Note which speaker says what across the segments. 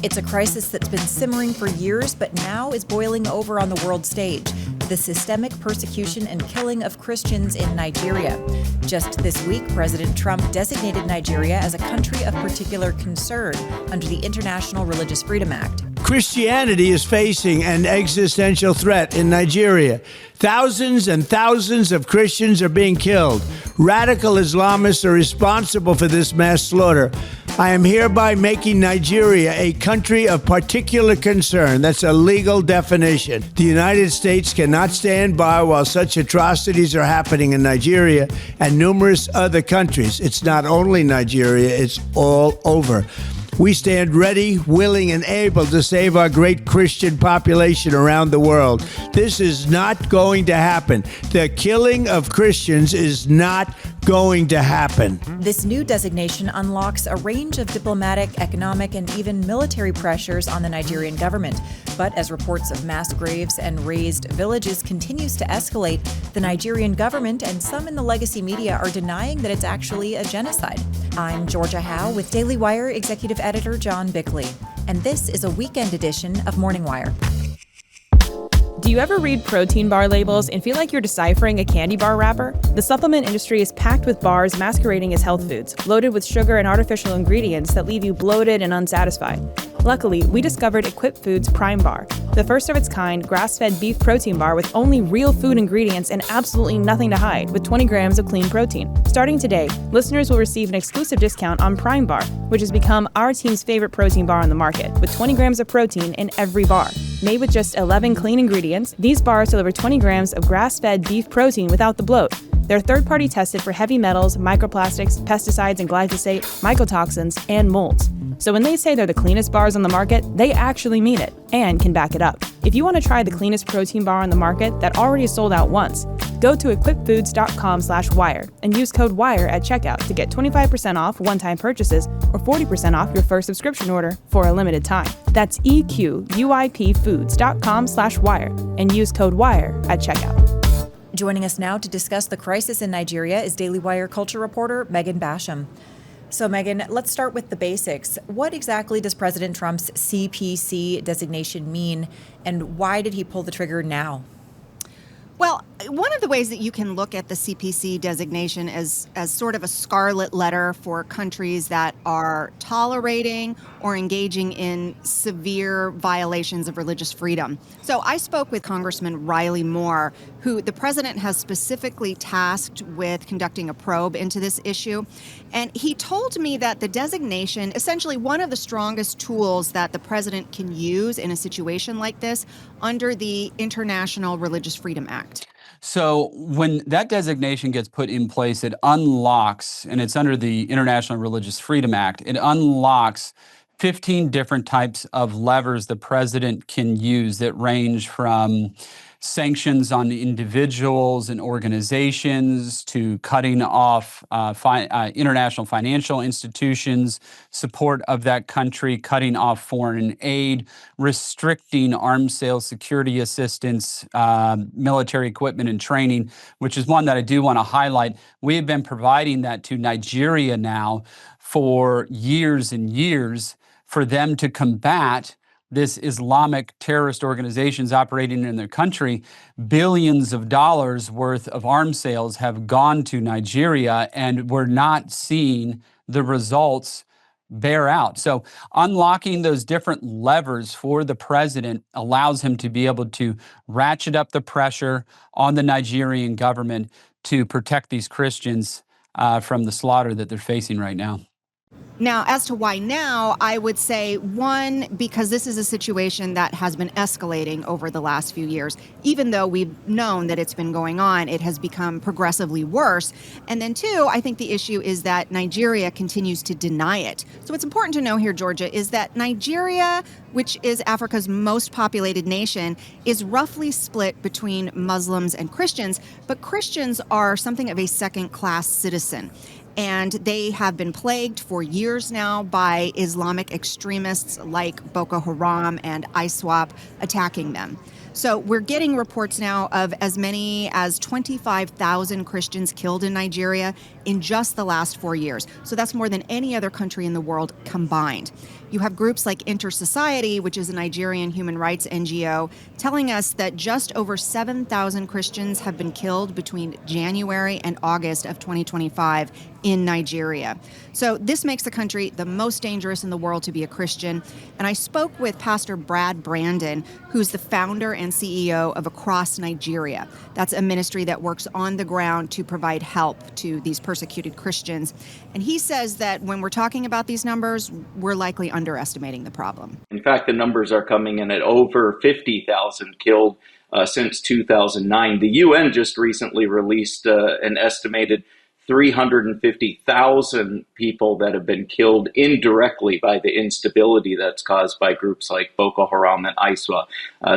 Speaker 1: It's a crisis that's been simmering for years, but now is boiling over on the world stage. The systemic persecution and killing of Christians in Nigeria. Just this week, President Trump designated Nigeria as a country of particular concern under the International Religious Freedom Act.
Speaker 2: Christianity is facing an existential threat in Nigeria. Thousands and thousands of Christians are being killed. Radical Islamists are responsible for this mass slaughter. I am hereby making Nigeria a country of particular concern. That's a legal definition. The United States cannot stand by while such atrocities are happening in Nigeria and numerous other countries. It's not only Nigeria, it's all over. We stand ready, willing, and able to save our great Christian population around the world. This is not going to happen. The killing of Christians is not going to happen.
Speaker 1: This new designation unlocks a range of diplomatic, economic, and even military pressures on the Nigerian government. But as reports of mass graves and razed villages continues to escalate, the Nigerian government and some in the legacy media are denying that it's actually a genocide. I'm Georgia Howe with Daily Wire Executive Editor John Bickley, and this is a weekend edition of Morning Wire.
Speaker 3: Do you ever read protein bar labels and feel like you're deciphering a candy bar wrapper? The supplement industry is packed with bars masquerading as health foods, loaded with sugar and artificial ingredients that leave you bloated and unsatisfied. Luckily, we discovered Equip Foods Prime Bar, the first of its kind grass-fed beef protein bar with only real food ingredients and absolutely nothing to hide, with 20 grams of clean protein. Starting today, listeners will receive an exclusive discount on Prime Bar, which has become our team's favorite protein bar on the market, with 20 grams of protein in every bar. Made with just 11 clean ingredients, these bars deliver 20 grams of grass-fed beef protein without the bloat. They're third-party tested for heavy metals, microplastics, pesticides and glyphosate, mycotoxins, and molds. So when they say they're the cleanest bars on the market, they actually mean it and can back it up. If you want to try the cleanest protein bar on the market that already is sold out once, go to equipfoods.com/wire and use code WIRE at checkout to get 25% off one-time purchases or 40% off your first subscription order for a limited time. That's equipfoods.com/wire and use code WIRE at checkout.
Speaker 1: Joining us now to discuss the crisis in Nigeria is Daily Wire culture reporter Megan Basham. So, Megan, let's start with the basics. What exactly does President Trump's CPC designation mean, and why did he pull the trigger now?
Speaker 4: Well, one of the ways that you can look at the CPC designation as sort of a scarlet letter for countries that are tolerating or engaging in severe violations of religious freedom. So I spoke with Congressman Riley Moore, who the president has specifically tasked with conducting a probe into this issue. And he told me that the designation, essentially one of the strongest tools that the president can use in a situation like this under the International Religious Freedom Act.
Speaker 5: So when that designation gets put in place, it unlocks, and it's under the International Religious Freedom Act, it unlocks 15 different types of levers the president can use that range from sanctions on individuals and organizations to cutting off international financial institutions, support of that country, cutting off foreign aid, restricting arms sales, security assistance, military equipment and training, which is one that I do want to highlight. We have been providing that to Nigeria now for years and years for them to combat this Islamic terrorist organizations operating in their country. Billions of dollars worth of arms sales have gone to Nigeria, and we're not seeing the results bear out. So unlocking those different levers for the president allows him to be able to ratchet up the pressure on the Nigerian government to protect these Christians from the slaughter that they're facing right now.
Speaker 4: Now, as to why now, I would say, one, because this is a situation that has been escalating over the last few years. Even though we've known that it's been going on, it has become progressively worse. And then two, I think the issue is that Nigeria continues to deny it. So what's important to know here, Georgia, is that Nigeria, which is Africa's most populated nation, is roughly split between Muslims and Christians. But Christians are something of a second-class citizen. And they have been plagued for years now by Islamic extremists like Boko Haram and ISWAP attacking them. So we're getting reports now of as many as 25,000 Christians killed in Nigeria in just the last 4 years. So that's more than any other country in the world combined. You have groups like Inter-Society, which is a Nigerian human rights NGO, telling us that just over 7,000 Christians have been killed between January and August of 2025 in Nigeria. So this makes the country the most dangerous in the world to be a Christian. And I spoke with Pastor Brad Brandon, who's the founder and CEO of Across Nigeria. That's a ministry that works on the ground to provide help to these persecuted Christians. And he says that when we're talking about these numbers, we're likely underestimating the problem.
Speaker 6: In fact, the numbers are coming in at over 50,000 killed since 2009. The UN just recently released an estimated 350,000 people that have been killed indirectly by the instability that's caused by groups like Boko Haram and ISWA.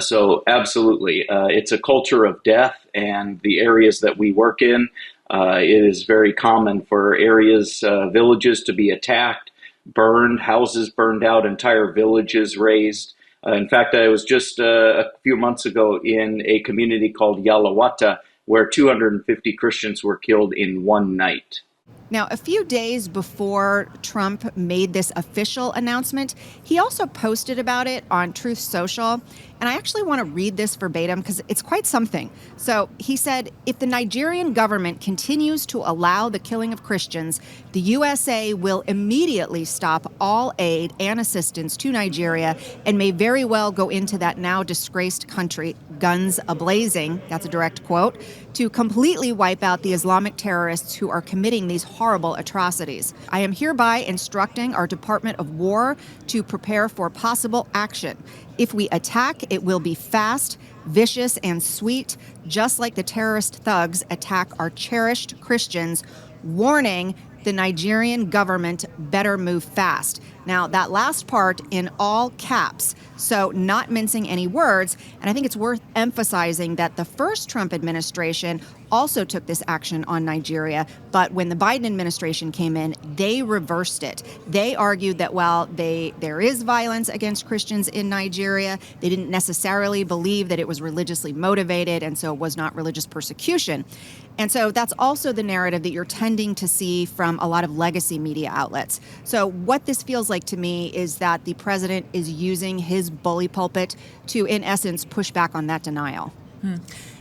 Speaker 6: So absolutely, it's a culture of death, and the areas that we work in, it is very common for areas, villages to be attacked, burned, houses burned out, entire villages razed. In fact, I was just a few months ago in a community called Yalawata, where 250 Christians were killed in one night.
Speaker 4: Now, a few days before Trump made this official announcement, he also posted about it on Truth Social. And I actually want to read this verbatim because it's quite something. So he said, if the Nigerian government continues to allow the killing of Christians, the USA will immediately stop all aid and assistance to Nigeria and may very well go into that now disgraced country, guns a-blazing, that's a direct quote, to completely wipe out the Islamic terrorists who are committing these horrible atrocities. I am hereby instructing our Department of War to prepare for possible action. If we attack, it will be fast, vicious, and sweet, just like the terrorist thugs attack our cherished Christians. Warning, the Nigerian government better move fast. Now, that last part in all caps, so not mincing any words. And I think it's worth emphasizing that the first Trump administration also took this action on Nigeria. But when the Biden administration came in, they reversed it. They argued that while there is violence against Christians in Nigeria, they didn't necessarily believe that it was religiously motivated, and so it was not religious persecution. And so that's also the narrative that you're tending to see from a lot of legacy media outlets. So what this feels like to me is that the president is using his bully pulpit to, in essence, push back on that denial.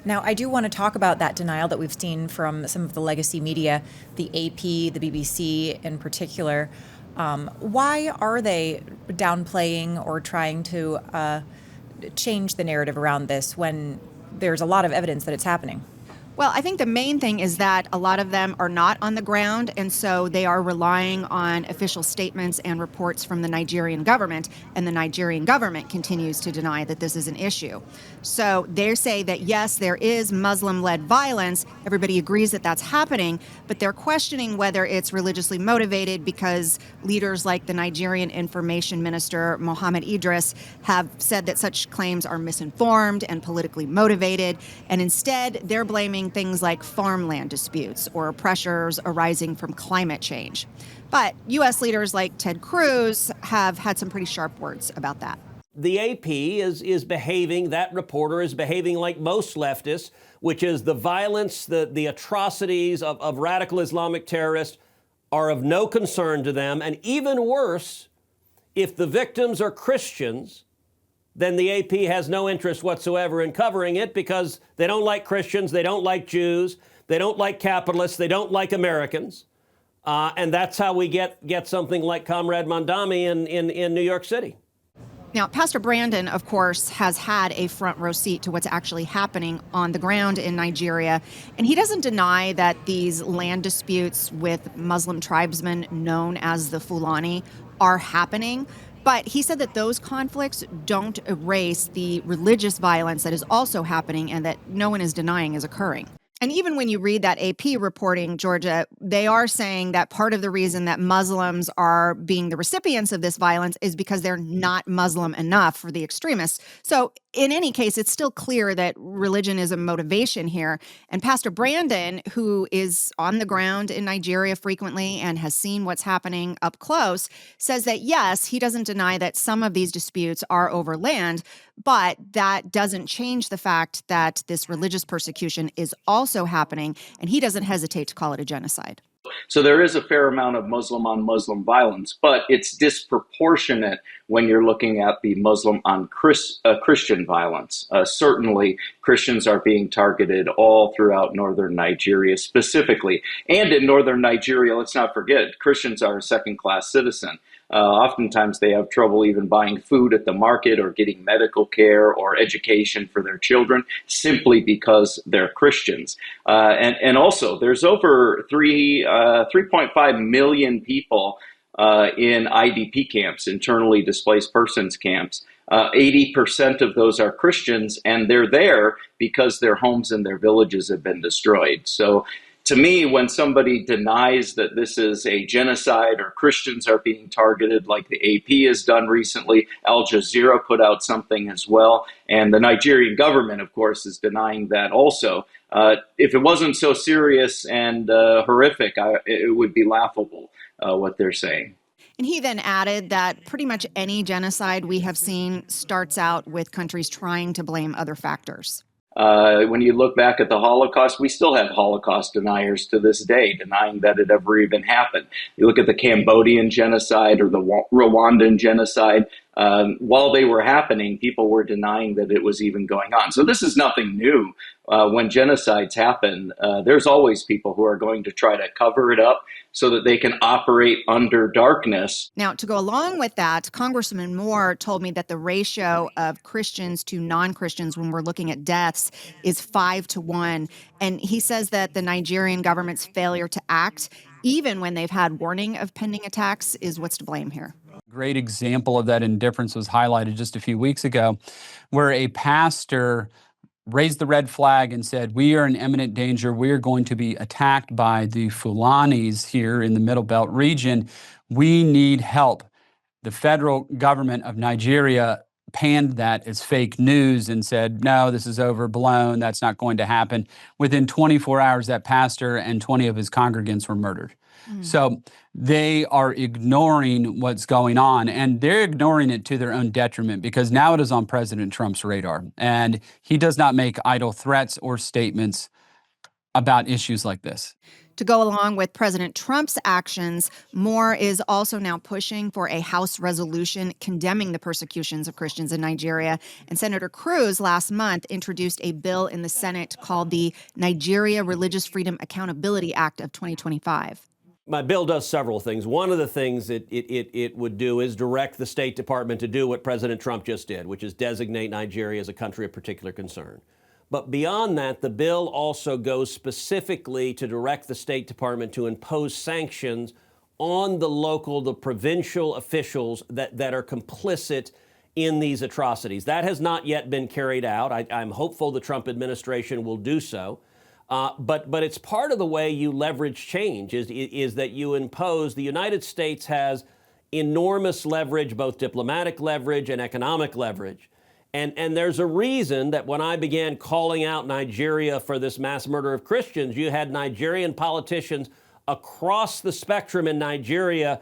Speaker 1: Now, I do want to talk about that denial that we've seen from some of the legacy media, the AP, the BBC in particular. Why are they downplaying or trying to change the narrative around this when there's a lot of evidence that it's happening?
Speaker 4: Well, I think the main thing is that a lot of them are not on the ground, and so they are relying on official statements and reports from the Nigerian government, and the Nigerian government continues to deny that this is an issue. So they say that, yes, there is Muslim-led violence. Everybody agrees that that's happening, but they're questioning whether it's religiously motivated because leaders like the Nigerian Information Minister, Mohammed Idris, have said that such claims are misinformed and politically motivated, and instead they're blaming things like farmland disputes or pressures arising from climate change. But U.S. leaders like Ted Cruz have had some pretty sharp words about that.
Speaker 7: The AP is behaving, that reporter is behaving like most leftists, which is the violence, the atrocities of radical Islamic terrorists are of no concern to them. And even worse, if the victims are Christians, then the AP has no interest whatsoever in covering it because they don't like Christians, they don't like Jews, they don't like capitalists, they don't like Americans. And that's how we get something like Comrade Mondami in New York City.
Speaker 4: Now, Pastor Brandon, of course, has had a front row seat to what's actually happening on the ground in Nigeria. And he doesn't deny that these land disputes with Muslim tribesmen known as the Fulani are happening. But he said that those conflicts don't erase the religious violence that is also happening and that no one is denying is occurring. And even when you read that AP reporting, Georgia, they are saying that part of the reason that Muslims are being the recipients of this violence is because they're not Muslim enough for the extremists. So in any case, it's still clear that religion is a motivation here. And Pastor Brandon, who is on the ground in Nigeria frequently and has seen what's happening up close, says that, yes, he doesn't deny that some of these disputes are over land, But that doesn't change the fact that this religious persecution is also happening, and he doesn't hesitate to call it a genocide.
Speaker 6: So there is a fair amount of Muslim on Muslim violence, but it's disproportionate when you're looking at the Muslim on Christian violence. Certainly, Christians are being targeted all throughout northern Nigeria specifically. And in northern Nigeria, let's not forget, Christians are a second-class citizen. Oftentimes they have trouble even buying food at the market or getting medical care or education for their children simply because they're Christians. And also, there's over 3.5 million people in IDP camps, internally displaced persons camps. 80% of those are Christians, and they're there because their homes and their villages have been destroyed. So to me, when somebody denies that this is a genocide or Christians are being targeted, like the AP has done recently, Al Jazeera put out something as well, and the Nigerian government, of course, is denying that also. If it wasn't so serious and horrific, it would be laughable what they're saying.
Speaker 4: And he then added that pretty much any genocide we have seen starts out with countries trying to blame other factors.
Speaker 6: When you look back at the Holocaust, we still have Holocaust deniers to this day, denying that it ever even happened. You look at the Cambodian genocide or the Rwandan genocide, while they were happening, people were denying that it was even going on. So this is nothing new. When genocides happen, there's always people who are going to try to cover it up so that they can operate under darkness.
Speaker 4: Now, to go along with that, Congressman Moore told me that the ratio of Christians to non-Christians when we're looking at deaths is 5-1. And he says that the Nigerian government's failure to act, even when they've had warning of pending attacks, is what's to blame here.
Speaker 5: Great example of that indifference was highlighted just a few weeks ago, where a pastor raised the red flag and said, we are in imminent danger. We are going to be attacked by the Fulanis here in the Middle Belt region. We need help. The federal government of Nigeria panned that as fake news and said, no, this is overblown. That's not going to happen. Within 24 hours, that pastor and 20 of his congregants were murdered. So they are ignoring what's going on, and they're ignoring it to their own detriment because now it is on President Trump's radar, and he does not make idle threats or statements about issues like this.
Speaker 4: To go along with President Trump's actions, Moore is also now pushing for a House resolution condemning the persecutions of Christians in Nigeria. And Senator Cruz last month introduced a bill in the Senate called the Nigeria Religious Freedom Accountability Act of 2025.
Speaker 7: My bill does several things. One of the things it would do is direct the State Department to do what President Trump just did, which is designate Nigeria as a country of particular concern. But beyond that, the bill also goes specifically to direct the State Department to impose sanctions on the provincial officials that are complicit in these atrocities. That has not yet been carried out. I'm hopeful the Trump administration will do so. But it's part of the way you leverage change is that you impose. The United States has enormous leverage, both diplomatic leverage and economic leverage. And there's a reason that when I began calling out Nigeria for this mass murder of Christians, you had Nigerian politicians across the spectrum in Nigeria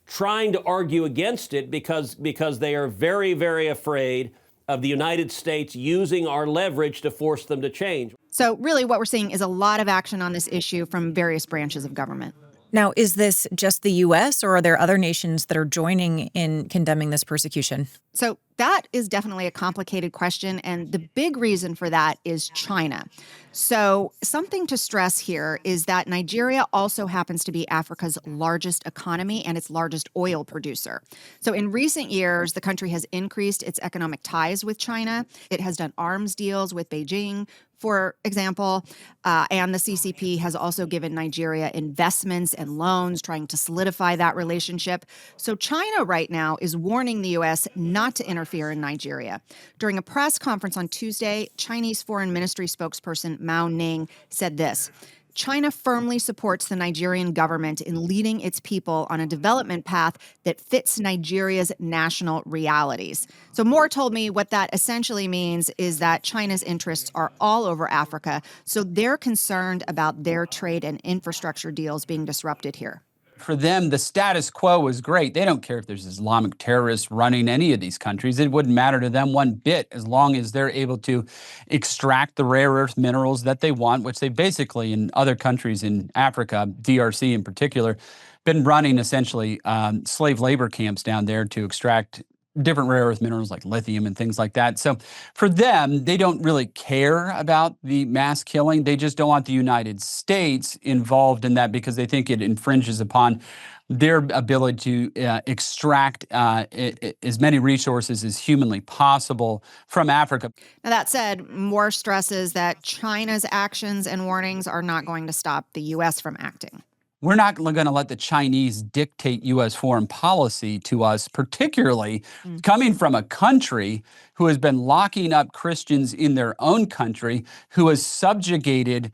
Speaker 7: trying to argue against it because they are very, very afraid of the United States using our leverage to force them to change.
Speaker 4: So really what we're seeing is a lot of action on this issue from various branches of government.
Speaker 1: Now, is this just the U.S. or are there other nations that are joining in condemning this persecution?
Speaker 4: So that is definitely a complicated question, and the big reason for that is China. So something to stress here is that Nigeria also happens to be Africa's largest economy and its largest oil producer. So in recent years, the country has increased its economic ties with China. It has done arms deals with Beijing, for example, and the CCP has also given Nigeria investments and loans, trying to solidify that relationship. So China right now is warning the U.S. not to interfere in Nigeria. During a press conference on Tuesday, Chinese Foreign Ministry spokesperson Mao Ning said this: China firmly supports the Nigerian government in leading its people on a development path that fits Nigeria's national realities. So Moore told me what that essentially means is that China's interests are all over Africa, so they're concerned about their trade and infrastructure deals being disrupted here.
Speaker 5: For them, the status quo is great. They don't care if there's Islamic terrorists running any of these countries. It wouldn't matter to them one bit as long as they're able to extract the rare earth minerals that they want, which they basically in other countries in Africa, DRC in particular, been running essentially slave labor camps down there to extract different rare earth minerals like lithium and things like that. So for them, they don't really care about the mass killing. They just don't want the United States involved in that because they think it infringes upon their ability to extract as many resources as humanly possible from Africa.
Speaker 4: Now, that said, Moore stresses that China's actions and warnings are not going to stop the U.S. from acting.
Speaker 5: We're not going to let the Chinese dictate U.S. foreign policy to us, particularly coming from a country who has been locking up Christians in their own country, who has subjugated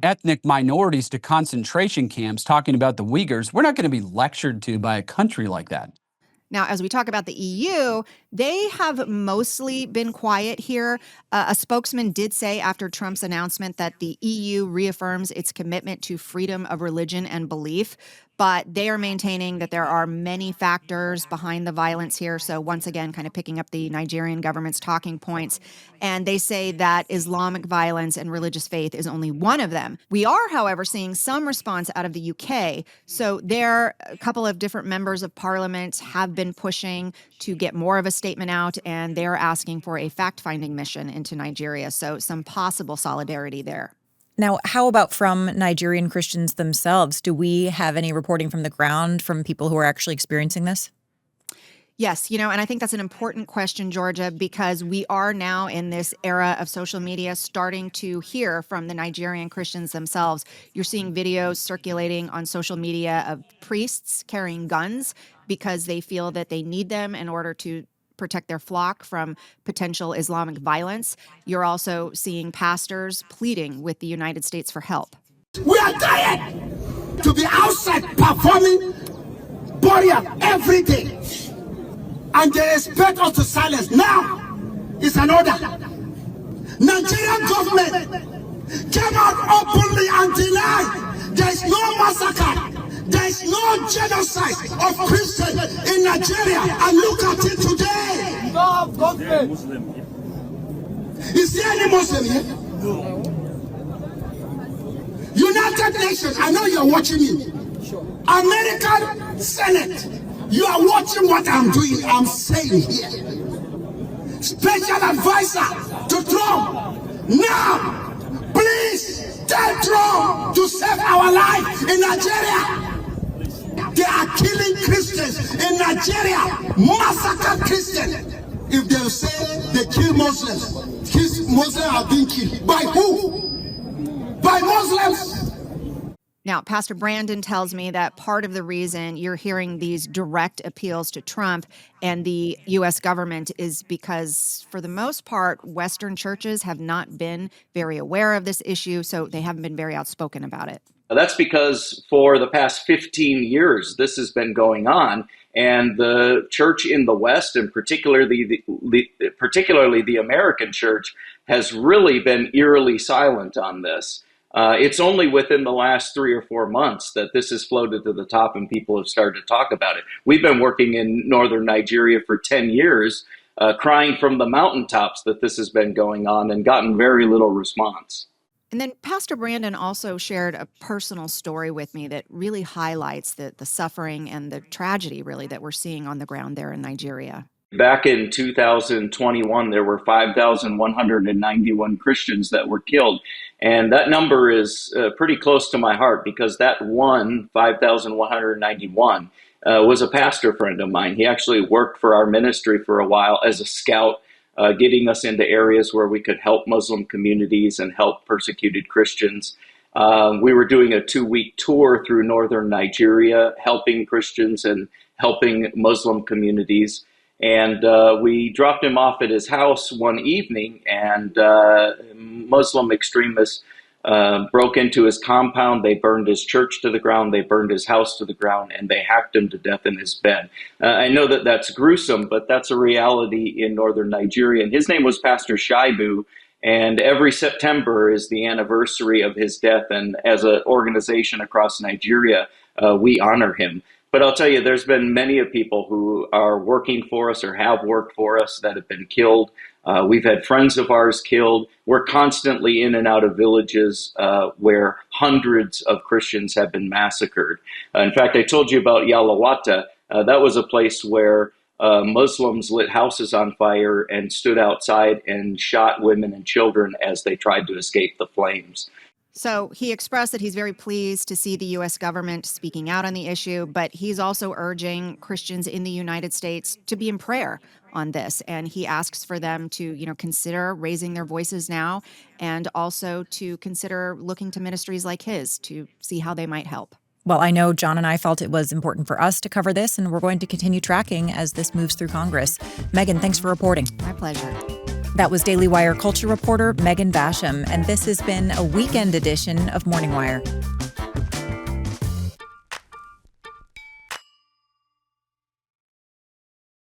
Speaker 5: ethnic minorities to concentration camps, talking about the Uyghurs. We're not going to be lectured to by a country like that.
Speaker 4: Now, as we talk about the EU, they have mostly been quiet here. A spokesman did say after Trump's announcement that the EU reaffirms its commitment to freedom of religion and belief, but they are maintaining that there are many factors behind the violence here. So once again, kind of picking up the Nigerian government's talking points. And they say that Islamic violence and religious faith is only one of them. We are, however, seeing some response out of the UK. So there, a couple of different members of parliament have been pushing to get more of a statement out, and they're asking for a fact-finding mission into Nigeria. So some possible solidarity there.
Speaker 1: Now, how about from Nigerian Christians themselves? Do we have any reporting from the ground from people who are actually experiencing this?
Speaker 4: Yes, and I think that's an important question, Georgia, because we are now in this era of social media starting to hear from the Nigerian Christians themselves. You're seeing videos circulating on social media of priests carrying guns because they feel that they need them in order to protect their flock from potential Islamic violence. You're also seeing pastors pleading with the United States for help.
Speaker 8: We are tired to be outside performing burial every day, and they expect us to silence. Now is an order. Nigerian government came out openly and denied there is no massacre. There is no genocide of Christians in Nigeria, and look at it today. Is there any Muslim here? No. United Nations, I know you're watching me. American Senate, you are watching what I'm doing, I'm saying here. Special advisor to Trump, now, please tell Trump to save our life in Nigeria. They are killing Christians in Nigeria, massacre Christians. If they say they kill Muslims are being killed. By who? By Muslims.
Speaker 4: Now, Pastor Brandon tells me that part of the reason you're hearing these direct appeals to Trump and the U.S. government is because, for the most part, Western churches have not been very aware of this issue, so they haven't been very outspoken about it.
Speaker 6: That's because for the past 15 years, this has been going on. And the church in the West, and particularly the American church, has really been eerily silent on this. It's only within the last 3 or 4 months that this has floated to the top and people have started to talk about it. We've been working in northern Nigeria for 10 years, crying from the mountaintops that this has been going on and gotten very little response.
Speaker 4: And then Pastor Brandon also shared a personal story with me that really highlights the suffering and the tragedy, really, that we're seeing on the ground there in Nigeria.
Speaker 6: Back in 2021, there were 5,191 Christians that were killed. And that number is pretty close to my heart because that 5,191, was a pastor friend of mine. He actually worked for our ministry for a while as a scout, getting us into areas where we could help Muslim communities and help persecuted Christians. We were doing a 2-week tour through northern Nigeria, helping Christians and helping Muslim communities. And we dropped him off at his house one evening, and Muslim extremists broke into his compound. They burned his church to the ground. They burned his house to the ground, and they hacked him to death in his bed. I know that that's gruesome, but that's a reality in northern Nigeria. And his name was Pastor Shaibu, and every September is the anniversary of his death. And as an organization across Nigeria, we honor him. But I'll tell you, there's been many of people who are working for us or have worked for us that have been killed. We've had friends of ours killed. We're constantly in and out of villages where hundreds of Christians have been massacred. In fact, I told you about Yalawata. That was a place where Muslims lit houses on fire and stood outside and shot women and children as they tried to escape the flames.
Speaker 4: So he expressed that he's very pleased to see the U.S. government speaking out on the issue, but he's also urging Christians in the United States to be in prayer on this. And he asks for them to, consider raising their voices now and also to consider looking to ministries like his to see how they might help.
Speaker 1: Well, I know John and I felt it was important for us to cover this, and we're going to continue tracking as this moves through Congress. Megan, thanks for reporting.
Speaker 4: My pleasure.
Speaker 1: That was Daily Wire culture reporter Megan Basham, and this has been a weekend edition of Morning Wire.